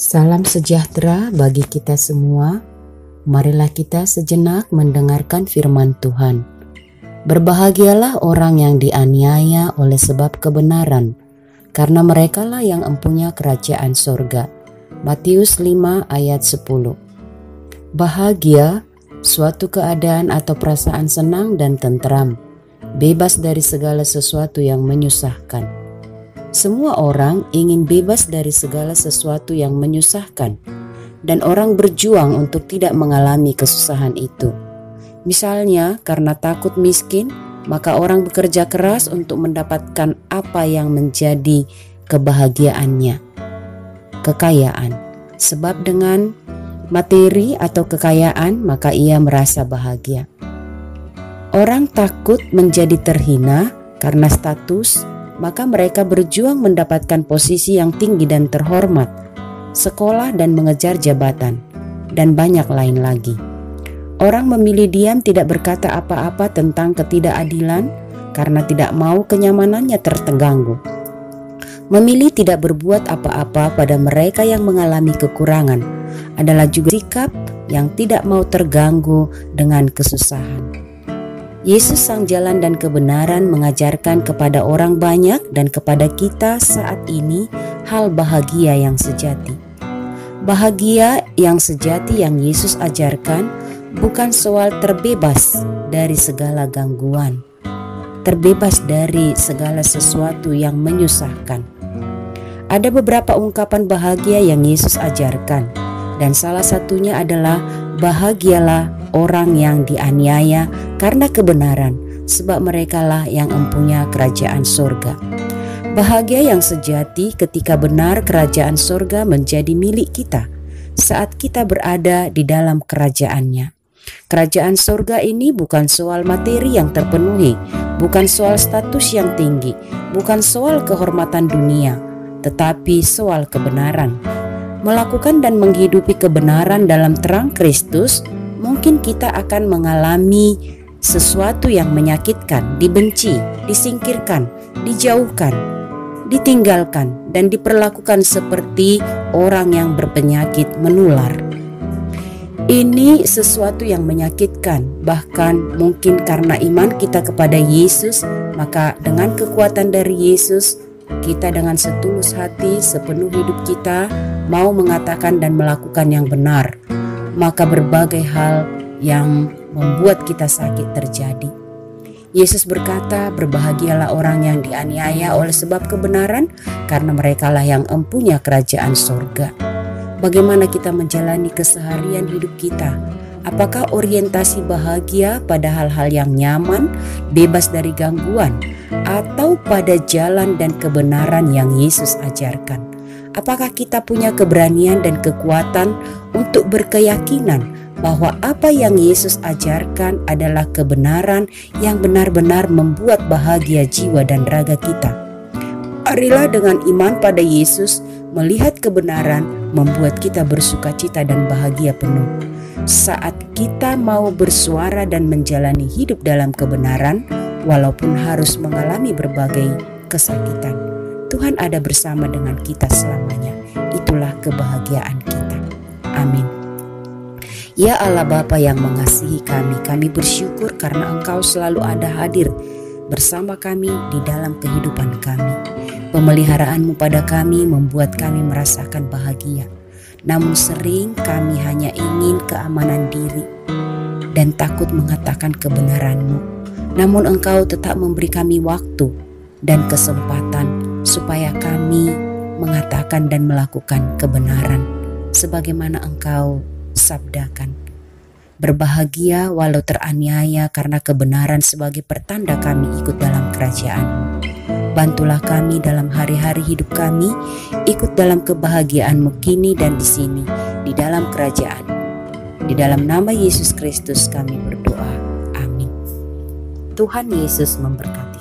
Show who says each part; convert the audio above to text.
Speaker 1: Salam sejahtera bagi kita semua. Marilah kita sejenak mendengarkan firman Tuhan. Berbahagialah orang yang dianiaya oleh sebab kebenaran, karena merekalah yang empunya kerajaan sorga. Matius 5 ayat 10. Bahagia, suatu keadaan atau perasaan senang dan tentram, bebas dari segala sesuatu yang menyusahkan. Semua orang ingin bebas dari segala sesuatu yang menyusahkan, dan orang berjuang untuk tidak mengalami kesusahan itu. Misalnya, karena takut miskin, maka orang bekerja keras untuk mendapatkan apa yang menjadi kebahagiaannya, kekayaan. Sebab dengan materi atau kekayaan, maka ia merasa bahagia. Orang takut menjadi terhina karena status, maka mereka berjuang mendapatkan posisi yang tinggi dan terhormat, sekolah dan mengejar jabatan, dan banyak lain lagi. Orang memilih diam, tidak berkata apa-apa tentang ketidakadilan karena tidak mau kenyamanannya terganggu. Memilih tidak berbuat apa-apa pada mereka yang mengalami kekurangan adalah juga sikap yang tidak mau terganggu dengan kesusahan. Yesus sang jalan dan kebenaran mengajarkan kepada orang banyak dan kepada kita saat ini hal bahagia yang sejati. Bahagia yang sejati yang Yesus ajarkan bukan soal terbebas dari segala gangguan, terbebas dari segala sesuatu yang menyusahkan. Ada beberapa ungkapan bahagia yang Yesus ajarkan, dan salah satunya adalah bahagialah orang yang dianiaya karena kebenaran, sebab merekalah yang empunya kerajaan sorga. Bahagia yang sejati ketika benar kerajaan sorga menjadi milik kita saat kita berada di dalam kerajaannya. Kerajaan sorga ini bukan soal materi yang terpenuhi, bukan soal status yang tinggi, bukan soal kehormatan dunia, tetapi soal kebenaran. Melakukan dan menghidupi kebenaran dalam terang Kristus, mungkin kita akan mengalami sesuatu yang menyakitkan, dibenci, disingkirkan, dijauhkan, ditinggalkan, dan diperlakukan seperti orang yang berpenyakit menular. Ini sesuatu yang menyakitkan, bahkan mungkin karena iman kita kepada Yesus, maka dengan kekuatan dari Yesus, kita dengan setulus hati, sepenuh hidup kita mau mengatakan dan melakukan yang benar. Maka berbagai hal yang membuat kita sakit terjadi. Yesus berkata, berbahagialah orang yang dianiaya oleh sebab kebenaran, karena merekalah yang empunya kerajaan sorga. Bagaimana kita menjalani keseharian hidup kita? Apakah orientasi bahagia pada hal-hal yang nyaman, bebas dari gangguan, atau pada jalan dan kebenaran yang Yesus ajarkan? Apakah kita punya keberanian dan kekuatan untuk berkeyakinan bahwa apa yang Yesus ajarkan adalah kebenaran yang benar-benar membuat bahagia jiwa dan raga kita? Marilah dengan iman pada Yesus melihat kebenaran membuat kita bersukacita dan bahagia penuh. Saat kita mau bersuara dan menjalani hidup dalam kebenaran, walaupun harus mengalami berbagai kesakitan, Tuhan ada bersama dengan kita selamanya. Itulah kebahagiaan kita. Amin. Ya Allah Bapa yang mengasihi kami bersyukur karena Engkau selalu ada hadir bersama kami di dalam kehidupan kami. Pemeliharaanmu pada kami membuat kami merasakan bahagia. Namun sering kami hanya ingin keamanan diri dan takut mengatakan kebenaran-Mu. Namun Engkau tetap memberi kami waktu dan kesempatan supaya kami mengatakan dan melakukan kebenaran sebagaimana Engkau sabdakan. Berbahagia walau teraniaya karena kebenaran sebagai pertanda kami ikut dalam kerajaan-Mu. Bantulah kami dalam hari-hari hidup kami, ikut dalam kebahagiaan-Mu kini dan di sini, di dalam kerajaan. Di dalam nama Yesus Kristus kami berdoa. Amin. Tuhan Yesus memberkati.